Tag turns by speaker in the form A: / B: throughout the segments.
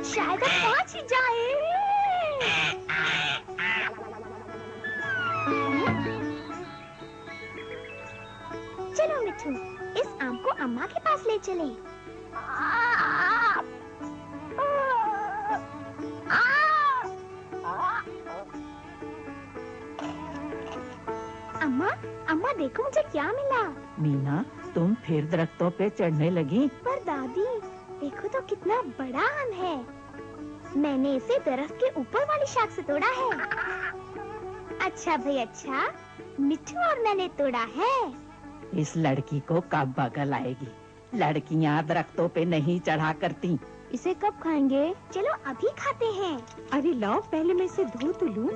A: शायद अब पहुंच ही जाए। चलो मिठू, इस आम को अम्मा के पास ले चलें। अम्मा, अम्मा देखो मुझे क्या मिला।
B: मीना, तुम फिर दरख्तों पे चढ़ने लगी?
A: पर दादी, देखो तो कितना बड़ा आम है। मैंने इसे दरख्त के ऊपर वाली शाख से तोड़ा है। अच्छा भाई अच्छा, मिठू और मैंने तोड़ा है।
B: इस लड़की को कब बगल आएगी? लड़कियां दरख्तों पे नहीं चढ़ा करती।
A: इसे कब खाएंगे? चलो अभी खाते हैं।
C: अरे लाओ, पहले मैं इसे धो तो लूं।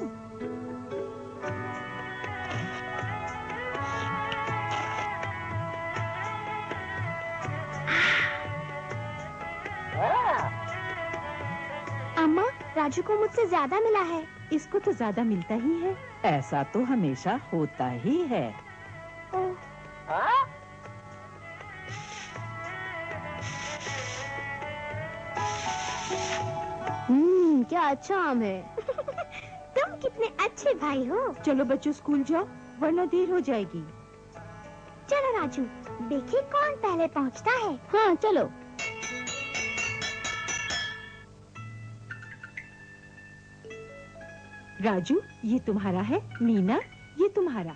A: अम्मा, राजू को मुझसे ज्यादा मिला है।
C: इसको तो ज्यादा मिलता ही है।
B: ऐसा तो हमेशा होता ही है।
A: क्या अच्छा आम है। तुम कितने अच्छे भाई हो।
C: चलो बच्चों, स्कूल जाओ वरना देर हो जाएगी।
A: चलो राजू, देखिए कौन पहले पहुंचता है। हाँ चलो।
C: राजू, ये तुम्हारा है। मीना, ये तुम्हारा।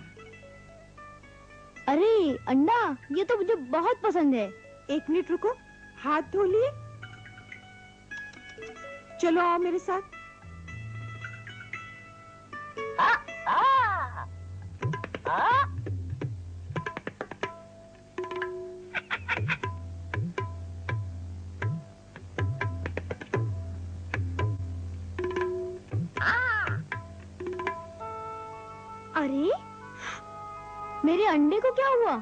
A: अरे अंडा, ये तो मुझे बहुत पसंद है।
C: 1 मिनट रुको, हाथ धो लिए। चलो आओ मेरे साथ।
A: अरे, मेरे अंडे को क्या हुआ?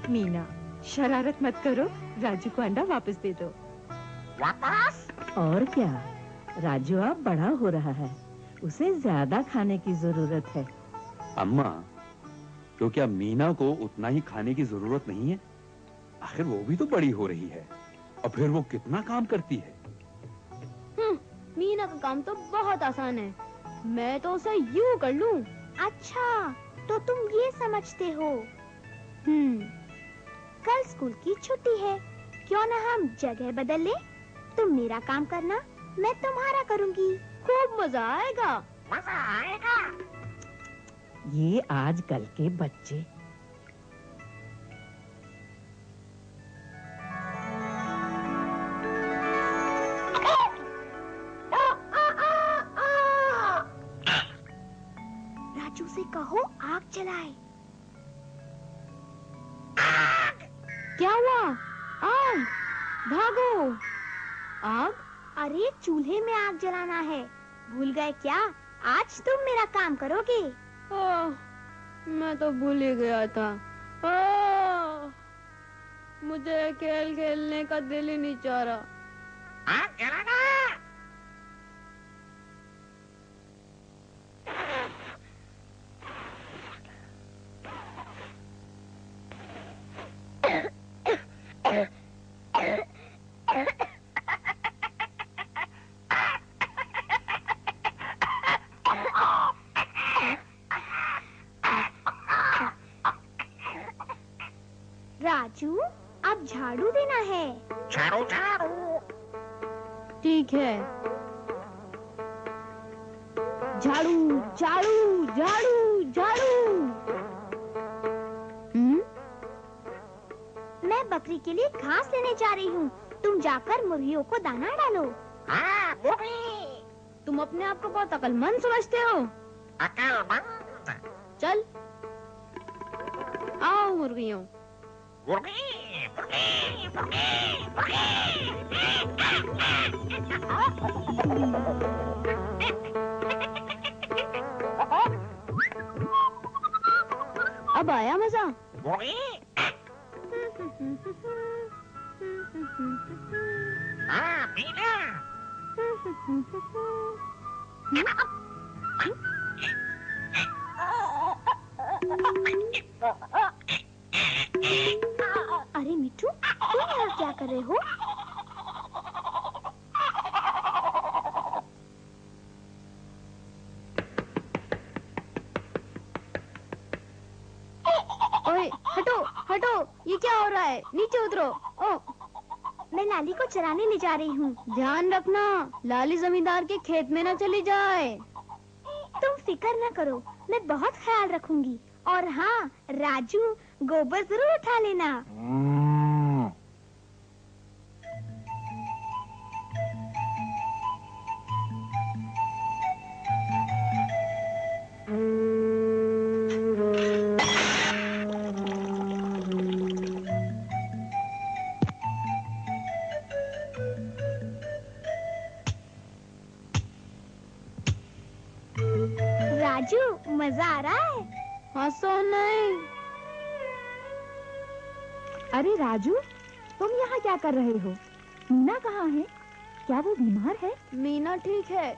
C: मीना, शरारत मत करो, राजू को अंडा वापस दे दो।
B: वापस? और क्या, राजू अब बड़ा हो रहा है, उसे ज्यादा खाने की जरूरत है।
D: अम्मा, तो क्या मीना को उतना ही खाने की जरूरत नहीं है? आखिर वो भी तो बड़ी हो रही है और फिर वो कितना काम करती है।
A: मीना का काम तो बहुत आसान है, मैं तो उसे यूं कर लूं। अच्छा, तो तुम ये समझते हो। कल स्कूल की छुट्टी है, क्यों ना हम जगह बदल ले? तुम मेरा काम करना, मैं तुम्हारा करूंगी। खूब मजा आएगा। मजा आएगा।
B: ये आजकल के बच्चे।
A: राजू से कहो आग जलाए। क्या हुआ? आग! भागो! आग? अरे चूल्हे में आग जलाना है, भूल गए क्या? आज तुम मेरा काम करोगे।
E: मैं तो भूल ही गया था। मुझे खेल खेलने का दिल ही नहीं चाह रहा।
F: आग जलाना।
A: राजू, अब झाड़ू देना है।
F: झाड़ू झाड़ू।
E: ठीक है।
A: झाड़ू झाड़ू झाड़ू झाड़ू। मैं बकरी के लिए घास लेने जा रही हूँ, तुम जाकर मुर्गियों को दाना डालो।
F: हाँ, मुर्गी।
E: तुम अपने आप को बहुत अक्लमंद समझते हो।
F: अक्लमंद?
E: चल आओ मुर्गियों।
F: मुर्गी, मुर्गी, मुर्गी, मुर्गी।
E: अब आया मजा।
F: मुर्गी। हाँ, मीना।
A: अरे मिट्टू, तुम यहाँ क्या कर रहे हो?
E: ओए, हटो हटो, ये क्या हो रहा है? नीचे उतरो। ओ,
A: मैं लाली को चराने ले जा रही हूँ।
E: ध्यान रखना, लाली जमींदार के खेत में न चली जाए।
A: तुम फिक्र न करो, मैं बहुत ख्याल रखूंगी। और हाँ राजू, गोबर जरूर उठा लेना। राजू, मजा आ रहा है?
E: हंसो नहीं।
B: अरे राजू, तुम यहाँ क्या कर रहे हो? मीना कहाँ है? क्या वो बीमार है?
E: मीना ठीक है।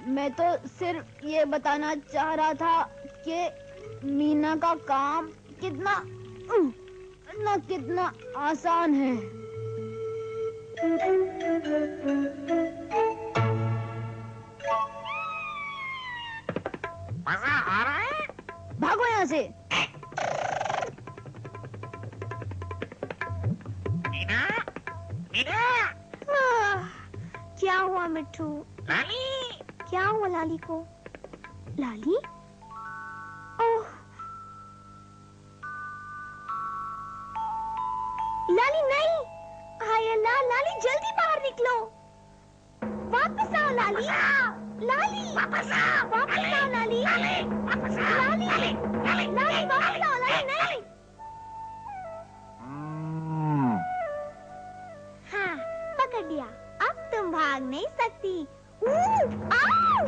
E: मैं तो सिर्फ ये बताना चाह रहा था कि मीना का काम कितना आसान है।
F: मजा आ रहा है?
E: भागो यहाँ से।
F: मीना, मीना,
A: क्या हुआ मिट्टू?
F: लाली,
A: क्या हुआ लाली को? लाली? ओह, लाली नहीं! हाय अल्लाह, लाली जल्दी बाहर निकलो। वापस आओ लाली। लाली
F: वापस आओ,
A: वापस आओ लाली।
F: वापस आओ,
A: लाली लाली वापस आओ लाली। नहीं, हाँ पकड़ लिया। अब तुम भाग नहीं सकती। आओ!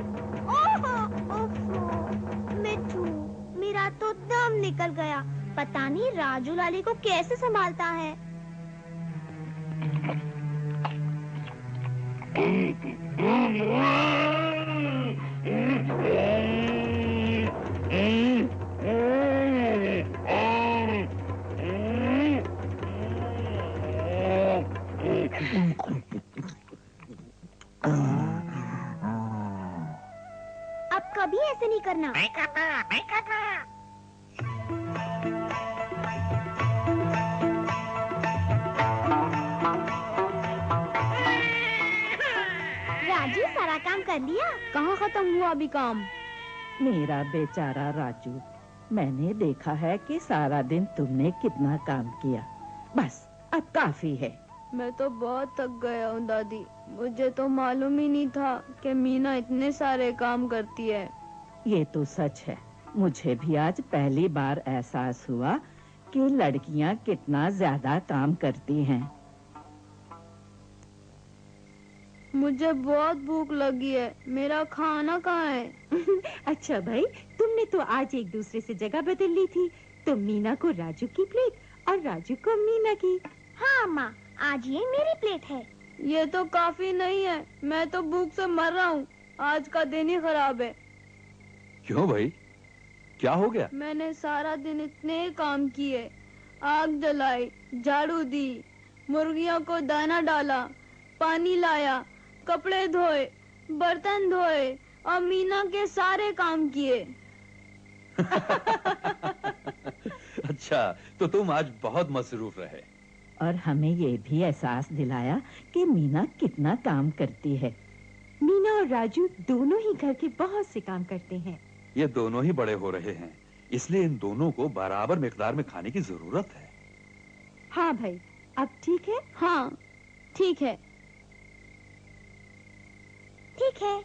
A: ओहो, ओफो, मिट्टू, मेरा तो दम निकल गया। पता नहीं राजू लाली को कैसे संभालता है। अब कभी ऐसे नहीं करना।
F: नहीं करना, नहीं करना।
A: राजू, सारा काम कर लिया?
E: कहाँ खत्म हुआ अभी काम?
B: मेरा बेचारा राजू, मैंने देखा है कि सारा दिन तुमने कितना काम किया। बस अब काफी है।
E: मैं तो बहुत थक गया हूँ दादी। मुझे तो मालूम ही नहीं था कि मीना इतने सारे काम करती है।
B: ये तो सच है। मुझे भी आज पहली बार एहसास हुआ कि लड़कियां कितना ज्यादा काम करती हैं।
E: मुझे बहुत भूख लगी है। मेरा खाना कहाँ है?
C: अच्छा भाई, तुमने तो आज एक दूसरे से जगह बदल ली थी। तो मीना को राजू की प्लेट और राजू को मीना की।
A: हाँ माँ, आज ये मेरी प्लेट है।
E: ये तो काफी नहीं है। मैं तो भूख से मर रहा हूँ। आज का दिन ही खराब है।
D: क्यों भाई, क्या हो गया?
E: मैंने सारा दिन इतने काम किए। आग जलाई, झाड़ू दी, मुर्गियों को दाना डाला, पानी लाया, कपड़े धोए, बर्तन धोए और मीना के सारे काम किए।
D: अच्छा, तो तुम आज बहुत मसरूफ रहे।
B: और हमें ये भी एहसास दिलाया कि मीना कितना काम करती है।
C: मीना और राजू दोनों ही घर के बहुत से काम करते हैं।
D: ये दोनों ही बड़े हो रहे हैं, इसलिए इन दोनों को बराबर मिकदार में खाने की जरूरत है।
C: हाँ भाई, अब ठीक है?
E: हाँ, ठीक है।
A: ठीक है।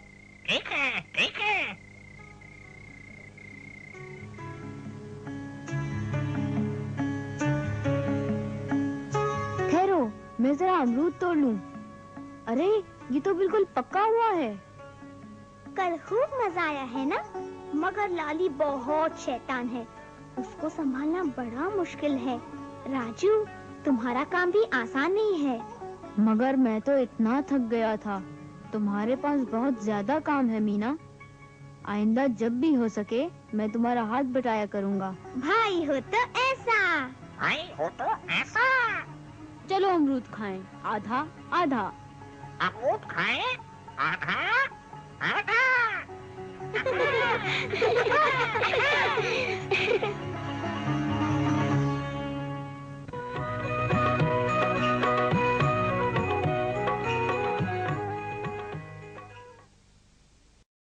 F: ठीक है, ठीक है।
E: ठहरो, मैं जरा अमरूद तोड़ लूं। अरे, ये तो बिल्कुल पक्का हुआ है।
A: कल खूब मजा आया है ना? मगर लाली बहुत शैतान है। उसको संभालना बड़ा मुश्किल है। राजू, तुम्हारा काम भी आसान नहीं है।
E: मगर मैं तो इतना थक गया था। तुम्हारे पास बहुत ज्यादा काम है मीना। आइंदा जब भी हो सके मैं तुम्हारा हाथ बटाया करूँगा।
A: भाई हो तो ऐसा।
F: भाई हो तो ऐसा।
E: चलो अमरूद खाएं, आधा आधा।
F: अमरूद खाए आधा आधा।